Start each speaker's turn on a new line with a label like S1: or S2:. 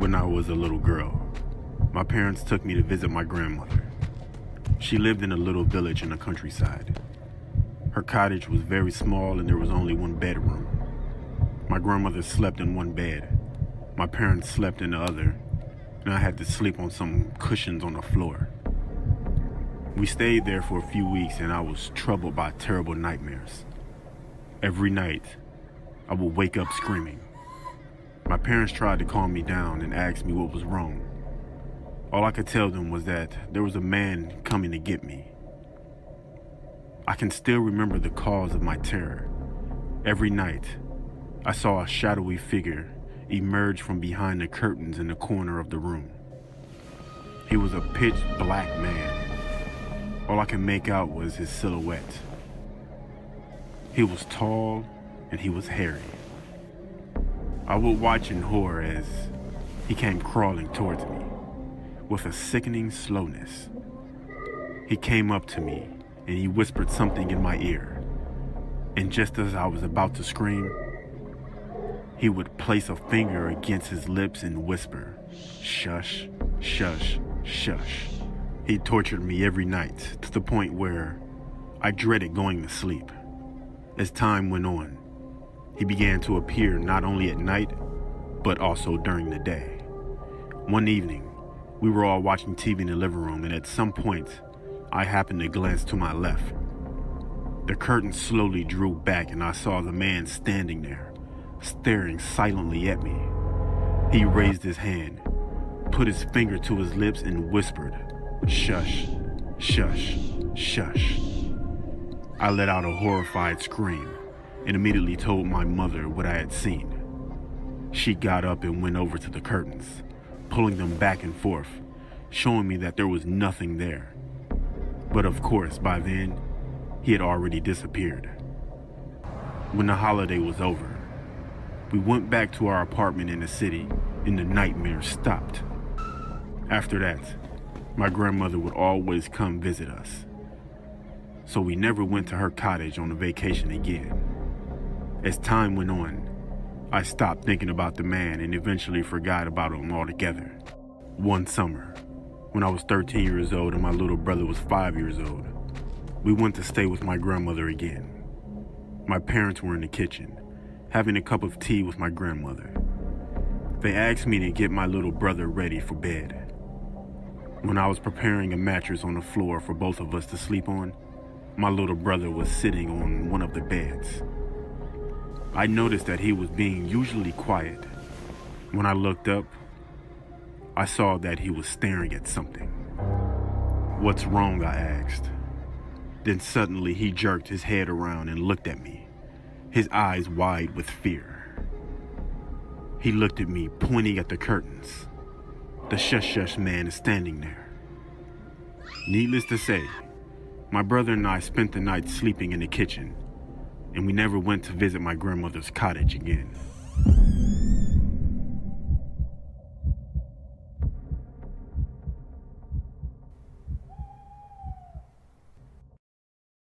S1: When I was a little girl, my parents took me to visit my grandmother. She lived in a little village in the countryside. Her cottage was very small and there was only one bedroom. My grandmother slept in one bed. My parents slept in the other, and I had to sleep on some cushions on the floor. We stayed there for a few weeks and I was troubled by terrible nightmares. Every night, I would wake up screaming. My parents tried to calm me down and asked me what was wrong. All I could tell them was that there was a man coming to get me. I can still remember the cause of my terror. Every night, I saw a shadowy figure emerge from behind the curtains in the corner of the room. He was a pitch black man. All I could make out was his silhouette. He was tall and he was hairy. I would watch in horror as he came crawling towards me with a sickening slowness. He came up to me and he whispered something in my ear. And just as I was about to scream, he would place a finger against his lips and whisper, "Shush, shush, shush." He tortured me every night to the point where I dreaded going to sleep. As time went on, he began to appear not only at night, but also during the day. One evening, we were all watching TV in the living room, and at some point, I happened to glance to my left. The curtain slowly drew back and I saw the man standing there, staring silently at me. He raised his hand, put his finger to his lips and whispered, "Shush, shush, shush." I let out a horrified scream and immediately told my mother what I had seen. She got up and went over to the curtains, pulling them back and forth, showing me that there was nothing there. But of course, by then, he had already disappeared. When the holiday was over, we went back to our apartment in the city and the nightmares stopped. After that, my grandmother would always come visit us. So we never went to her cottage on a vacation again. As time went on, I stopped thinking about the man and eventually forgot about him altogether. One summer, when I was 13 years old and my little brother was 5 years old, we went to stay with my grandmother again. My parents were in the kitchen, having a cup of tea with my grandmother. They asked me to get my little brother ready for bed. When I was preparing a mattress on the floor for both of us to sleep on, my little brother was sitting on one of the beds. I noticed that he was being usually quiet. When I looked up, I saw that he was staring at something. "What's wrong?" I asked. Then suddenly he jerked his head around and looked at me, his eyes wide with fear. He looked at me, pointing at the curtains. The shush-shush man is standing there. Needless to say, my brother and I spent the night sleeping in the kitchen, and we never went to visit my grandmother's cottage again.